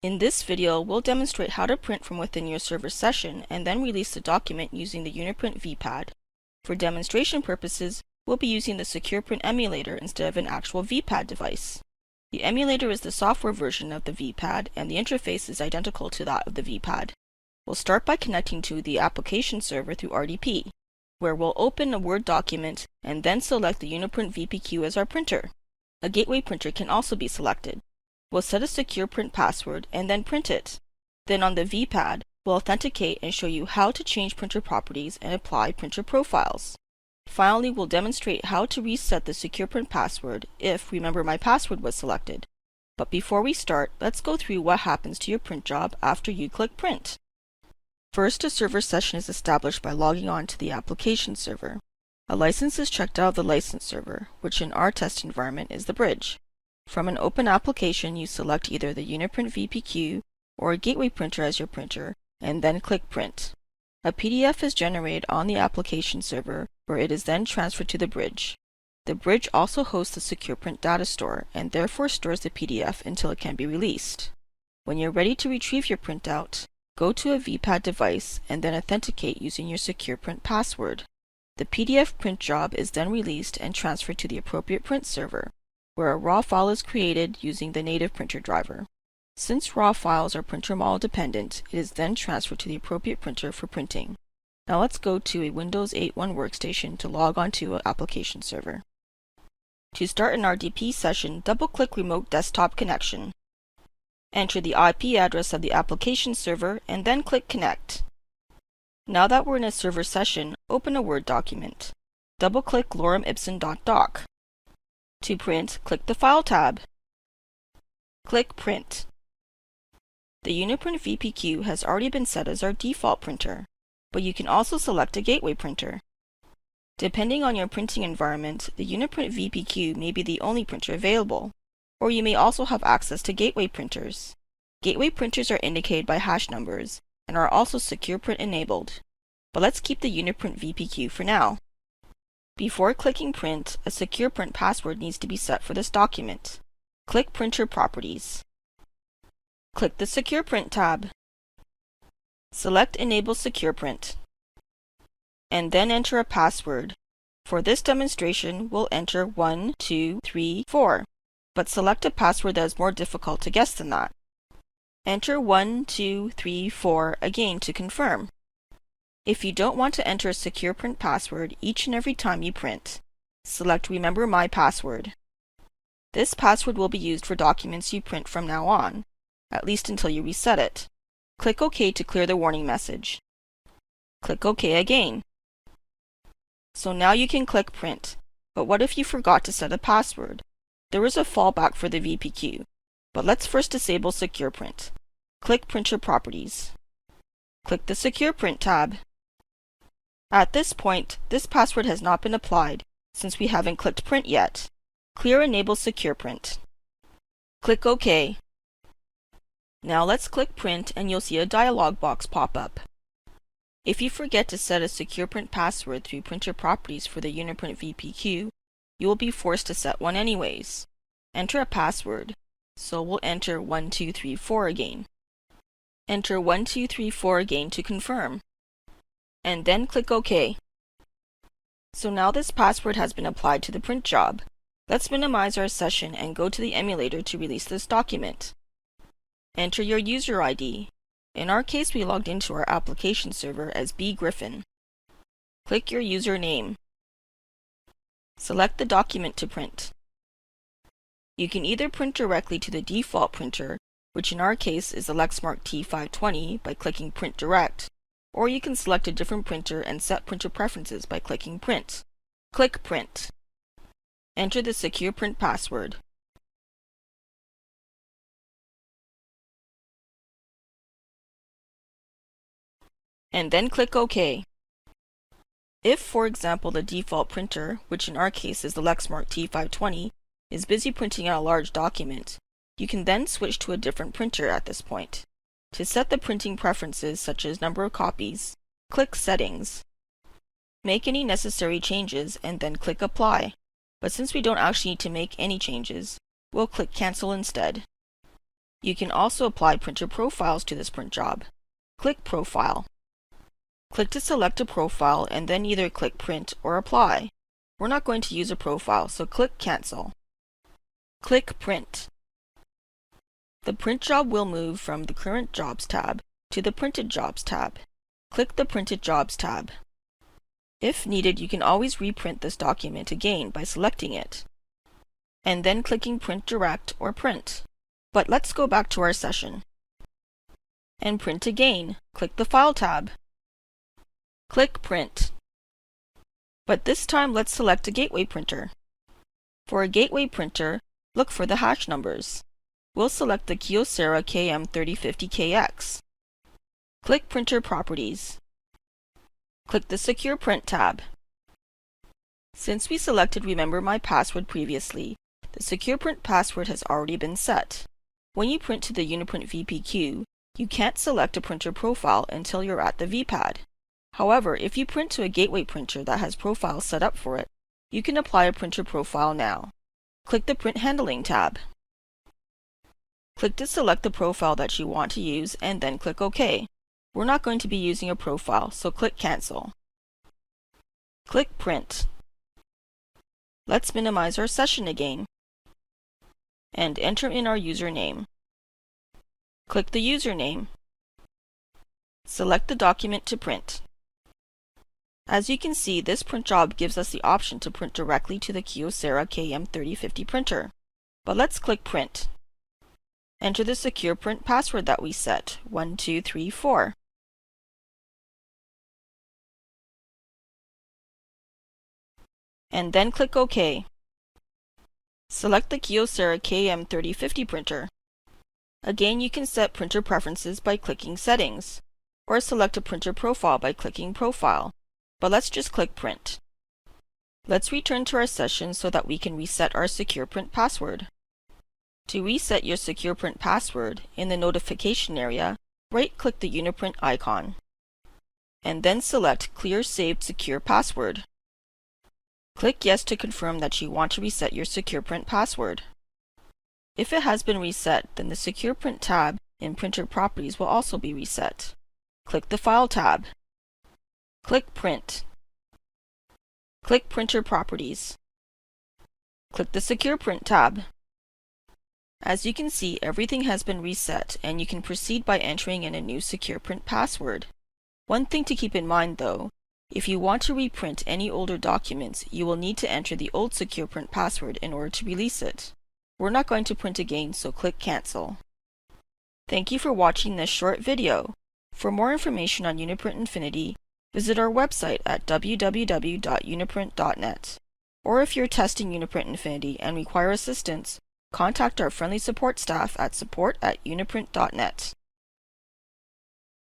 In this video, we'll demonstrate how to print from within your server session and then release the document using the UniPrint VPad. For demonstration purposes, we'll be using the SecurePrint emulator instead of an actual VPad device. The emulator is the software version of the VPad, and the interface is identical to that of the VPad. We'll start by connecting to the application server through RDP, where we'll open a Word document and then select the UniPrint VPQ as our printer. A gateway printer can also be selected. We'll set a SecurePrint password and then print it. Then on the VPad, we'll authenticate and show you how to change printer properties and apply printer profiles. Finally, we'll demonstrate how to reset the SecurePrint password if Remember My Password was selected. But before we start, let's go through what happens to your print job after you click Print. First, a server session is established by logging on to the application server. A license is checked out of the license server, which in our test environment is the bridge. From an open application, you select either the UniPrint VPQ or a gateway printer as your printer, and then click Print. A PDF is generated on the application server, where it is then transferred to the bridge. The bridge also hosts the SecurePrint data store, and therefore stores the PDF until it can be released. When you're ready to retrieve your printout, go to a VPad device and then authenticate using your SecurePrint password. The PDF print job is then released and transferred to the appropriate print server, where a raw file is created using the native printer driver. Since raw files are printer model dependent, it is then transferred to the appropriate printer for printing. Now let's go to a Windows 8.1 workstation to log on to an application server. To start an RDP session, double-click Remote Desktop Connection. Enter the IP address of the application server and then click Connect. Now that we're in a server session, open a Word document. Double-click lorem-ipsum.doc. To print, click the File tab. Click Print. The UniPrint VPQ has already been set as our default printer, but you can also select a gateway printer. Depending on your printing environment, the UniPrint VPQ may be the only printer available, or you may also have access to gateway printers. Gateway printers are indicated by hash numbers and are also SecurePrint enabled, but let's keep the UniPrint VPQ for now. Before clicking Print, a SecurePrint password needs to be set for this document. Click Printer Properties. Click the SecurePrint tab. Select Enable SecurePrint, and then enter a password. For this demonstration, we'll enter 1234, but select a password that is more difficult to guess than that. Enter 1234 again to confirm. If you don't want to enter a SecurePrint password each and every time you print, select Remember My Password. This password will be used for documents you print from now on, at least until you reset it. Click OK to clear the warning message. Click OK again. So now you can click Print, but what if you forgot to set a password? There is a fallback for the VPQ, but let's first disable SecurePrint. Click Printer Properties. Click the SecurePrint tab. At this point, this password has not been applied, since we haven't clicked Print yet. Clear Enable SecurePrint. Click OK. Now let's click Print and you'll see a dialog box pop up. If you forget to set a SecurePrint password through Printer Properties for the UniPrint VPQ, you will be forced to set one anyways. Enter a password, so we'll enter 1234 again. Enter 1234 again to confirm, and then click OK. So now this password has been applied to the print job. Let's minimize our session and go to the emulator to release this document. Enter your user ID. In our case, we logged into our application server as B. Griffin. Click your username. Select the document to print. You can either print directly to the default printer, which in our case is the Lexmark T520 by clicking Print Direct, or you can select a different printer and set printer preferences by clicking Print. Click Print. Enter the SecurePrint password. And then click OK. If, for example, the default printer, which in our case is the Lexmark T520, is busy printing out a large document, you can then switch to a different printer at this point. To set the printing preferences such as number of copies, click Settings. Make any necessary changes and then click Apply. But since we don't actually need to make any changes, we'll click Cancel instead. You can also apply printer profiles to this print job. Click Profile. Click to select a profile and then either click Print or Apply. We're not going to use a profile, so click Cancel. Click Print. The print job will move from the Current Jobs tab to the Printed Jobs tab. Click the Printed Jobs tab. If needed, you can always reprint this document again by selecting it, and then clicking Print Direct or Print. But let's go back to our session. And print again. Click the File tab. Click Print. But this time let's select a gateway printer. For a gateway printer, look for the hash numbers. We'll select the Kyocera KM3050KX. Click Printer Properties. Click the SecurePrint tab. Since we selected Remember My Password previously, the SecurePrint password has already been set. When you print to the UniPrint VPQ, you can't select a printer profile until you're at the VPad. However, if you print to a gateway printer that has profiles set up for it, you can apply a printer profile now. Click the Print Handling tab. Click to select the profile that you want to use and then click OK. We're not going to be using a profile, so click Cancel. Click Print. Let's minimize our session again and enter in our username. Click the username. Select the document to print. As you can see, this print job gives us the option to print directly to the Kyocera KM3050 printer. But let's click Print. Enter the SecurePrint password that we set, 1234. And then click OK. Select the Kyocera KM3050 printer. Again, you can set printer preferences by clicking Settings, or select a printer profile by clicking Profile. But let's just click Print. Let's return to our session so that we can reset our SecurePrint password. To reset your SecurePrint password, in the notification area, right-click the UniPrint icon, and then select Clear Saved Secure Password. Click Yes to confirm that you want to reset your SecurePrint password. If it has been reset, then the SecurePrint tab in Printer Properties will also be reset. Click the File tab. Click Print. Click Printer Properties. Click the SecurePrint tab. As you can see, everything has been reset and you can proceed by entering in a new SecurePrint password. One thing to keep in mind though, if you want to reprint any older documents, you will need to enter the old SecurePrint password in order to release it. We're not going to print again, so click Cancel. Thank you for watching this short video. For more information on UniPrint Infinity, visit our website at www.uniprint.net. Or if you're testing UniPrint Infinity and require assistance, contact our friendly support staff at support@uniprint.net.